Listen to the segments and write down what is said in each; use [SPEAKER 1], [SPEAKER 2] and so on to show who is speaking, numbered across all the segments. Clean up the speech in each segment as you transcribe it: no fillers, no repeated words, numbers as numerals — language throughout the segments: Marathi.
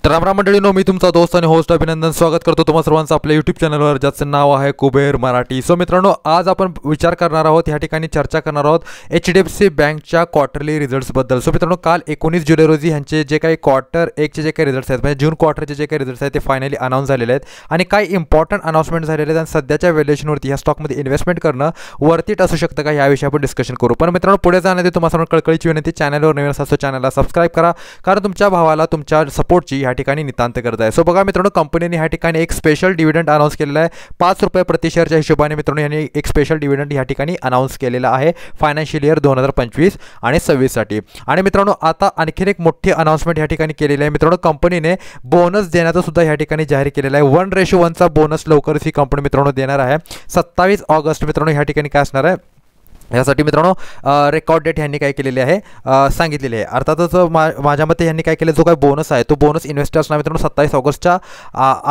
[SPEAKER 1] तर राम मंडळींनो, मी तुमचा दोस्त आणि होस्ट अभिनंदन स्वागत करतो तुम्हा सर्वांचं आपल्या यूट्यूब चॅनलवर, ज्याचं नाव आहे कुबेर मराठी. सो मित्रांनो, आज आपण विचार करणार आहोत, ह्या ठिकाणी चर्चा करणार आहोत HDFC बँकच्या क्वार्टरली रिझल्ट्सबद्दल. सो मित्रांनो, काल 19 जुलै रोजी ह्यांचे जे काही क्वार्टर एकचे जे काही रिझल्ट्स आहेत, म्हणजे जून क्वार्टरचे जे काही रिझल्ट्स आहेत ते फायनली अनाऊन्स झालेले आहेत आणि काही इम्पॉर्टंट अनाउन्समेंट झालेले आहेत आणि सध्याच्या व्हॅल्युएशनवरती ह्या स्टॉकमध्ये इन्व्हेस्टमेंट करणं वर्थिट असू शकतं का, याविषयी आपण डिस्कशन करू. पण मित्रांनो, पुढे जाण्याआधी तुम्हाला सर्व कळकळीची विनंती, चॅनलवर नवीन असतो चॅनलला सबस्क्राईब करा, कारण तुमच्या भावाला तुमच्या सपोर्टची ह्या ठिकाणी नितांत करत आहे. सो बघा मित्रांनो, कंपनीने ह्या ठिकाणी एक स्पेशल डिव्हिडंड अनाउन्स केलेला आहे. 5 रुपये प्रति शेअरच्या हिशोबाने मित्रांनो यांनी एक स्पेशल डिव्हिडंड ह्या ठिकाणी अनाउन्स केलेला आहे फायनान्शियल इयर 2025 आणि 26 साठी. आणि मित्रांनो, आता आणखीन एक मोठी अनाउन्समेंट ह्या ठिकाणी केलेली आहे. मित्रांनो, कंपनीने बोनस देण्याचं सुद्धा ह्या ठिकाणी जाहीर केलेलं आहे. 1:1चा बोनस लवकरच ही कंपनी मित्रांनो देणार आहे. 27 ऑगस्ट मित्रांनो ह्या ठिकाणी काय असणार आहे, यासाठी मित्रांनो रेकॉर्ड डेट ह्यांनी काय केलेली आहे, सांगितलेली आहे. अर्थातच माझ्या मते ह्यांनी काय केलं, जो काय बोनस आहे तो बोनस इन्व्हेस्टर्सना मित्रांनो 27 ऑगस्टच्या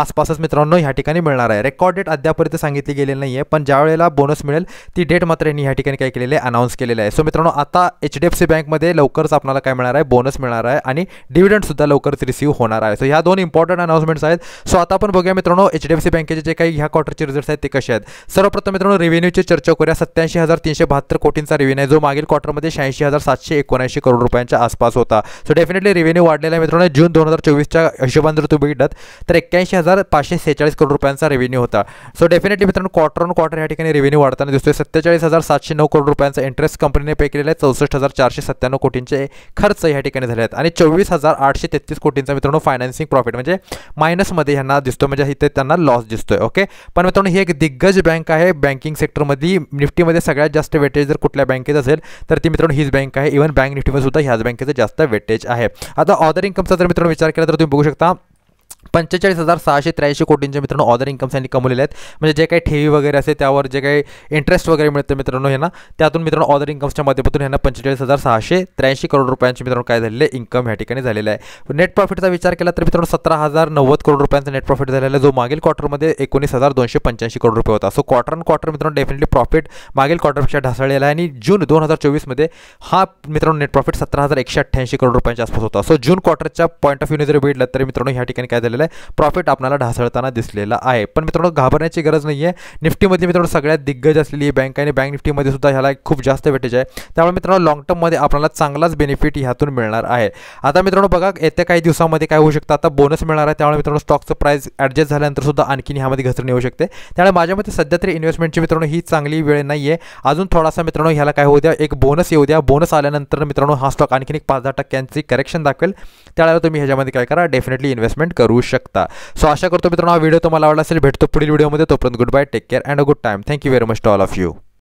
[SPEAKER 1] आसपासच मित्रांनो ह्या ठिकाणी मिळणार आहे. रेकॉर्ड डेट अद्यापर्यंत सांगितली गेलेली नाही आहे, पण ज्या वेळेला बोनस मिळेल ती डेट मात्र यांनी ह्या ठिकाणी काय केलेली आहे, अनाऊन्स केलेलं आहे. सो मित्रांनो, आता HDFC बँकमध्ये लवकरच आपल्याला काय मिळणार आहे, बोनस मिळणार आहे आणि डिव्हिडंडसुद्धा लवकरच रिसीव्ह होणार आहे. सो ह्या दोन इम्पॉर्टंट अनाउन्समेंट्स आहेत. सो आता आपण बघूया मित्रांनो, HDFC बँकेचे जे काही ह्या क्वार्टरचे रिझल्ट्स आहेत ते कसे आहेत. सर्वप्रथम मित्रांनो, रेव्हेन्यूची चर्चा करूया. 87,372 कोटींचा रेव्हेन्यू आहे, जो मागील क्वार्टरमध्ये 86,779 करोड रुपयांच्या आसपास होता. सो डेफिनेटली रेव्हेन्यू वाढलेला आहे मित्रांनो. जून 2024च्या हिशोबाने जर तुम्ही बघितलं तर 81,546 करोड रुपयांचा रेव्हेन्यू होता. सो डेफिनेटली मित्रांनो, क्वार्टर ऑन क्वार्टर या ठिकाणी रेव्हेन्यू वाढताना दिसतोय. 47,709 करोड रुपयांचा इंटरेस्ट कंपनीने पे केलेला आहे. 64,497 कोटींचे खर्च या ठिकाणी झाले आहेत आणि 24,833 कोटींचा मित्रांनो फायनान्सिंग प्रॉफिट, म्हणजे मायनसमध्ये ह्यांना दिसतो, म्हणजे इथे त्यांना लॉस दिसतोय. ओके, पण मित्रांनो ही एक दिग्गज बँक आहे बँकिंग सेक्टरमध्ये. निफ्टीमध्ये सगळ्यात जास्त वेटेज जर कुठल्या बँकेत असेल तर ती मित्रांनो हीच बँक आहे. इव्हन बँक निफ्टीमध्ये सुद्धा ह्याच बँकेचं जास्त वेटेज आहे. आता ऑर्डर इन्कमचा जर मित्रांनो विचार केला तर तुम्ही बघू शकता 45,683 कोटींचे मित्रांनो ऑर्डर इन्कम्स यांनी कमवलेले आहेत. म्हणजे जे काही ठेवी वगैरे असेल त्यावर जे काही इंटरेस्ट वगैरे मिळतं मित्रांनो ह्यांना, त्यातून मित्रांनो ऑर्डर इन्कम्सच्या माध्यमातून ह्यांना 45,683 करोड रुपयांचे मित्रांनो काय झालेले इन्कम ह्या ठिकाणी झालेलं आहे. नेट प्रॉफिटचा विचार केला तर मित्रांनो 17,090 करोड रुपयांचा नेट प्रॉफिट झालेला आहे, जो मागील क्वार्टरमध्ये 19,285 करोड रुपये होता. सो क्वार्टर ऑन क्वार्टर मित्रांनो डेफिनेटली प्रॉफिट मागील क्वार्टरपेक्षा ढासळलेला आहे आणि जून 2024मध्ये हा मित्रांनो नेट प्रॉफिट 17,188 करोड रुपयांच्या आसपास होता. सो जून क्वार्टरच्या पॉईंट ऑफ व्ह्यूने जर बघितलं तरी मित्रांनो ह्या ठिकाणी काय झालेलं आहे, प्रॉफिट आपल्याला ढासळताना दिसलेला आहे. पण मित्रांनो, घाबरण्याची गरज नाही आहे. निफ्टीमध्ये मित्रांनो सगळ्यात दिग्गज असलेली ही बँक आणि बँक निफ्टीमध्ये सुद्धा ह्याला खूप जास्त वेटेज आहे. त्यामुळे मित्रांनो लॉंग टर्ममध्ये आपल्याला चांगलाच बेनिफिट ह्यातून मिळणार आहे. आता मित्रांनो बघा, येत्या काही दिवसामध्ये काय होऊ शकतं, आता बोनस मिळणार आहे, त्यामुळे मित्रांनो स्टॉकचं प्राइस ॲडजस्ट झाल्यानंतर सुद्धा आणखीन ह्यामध्ये घसरणी होऊ शकते. त्यामुळे माझ्या मते सध्या तरी इन्व्हेस्टमेंटची मित्रांनो ही चांगली वेळ नाही आहे. अजून थोडासा मित्रांनो ह्याला काय होऊ द्या, एक बोनस येऊ द्या. बोनस आल्यानंतर मित्रांनो हा स्टॉक आणखीन एक 5-10% करेक्शन दाखवेल. त्यावेळेला तुम्ही ह्याच्यामध्ये काय करा, डेफिनेटली इन्व्हेस्टमेंट करू शकता. सो आशा करतो मित्रांनो हा व्हिडिओ तुम्हाला आवडला असेल. भेटतो पुढील व्हिडिओमध्ये. तोपर्यंत good bye, take care and a good time. Thank you very much to all of you.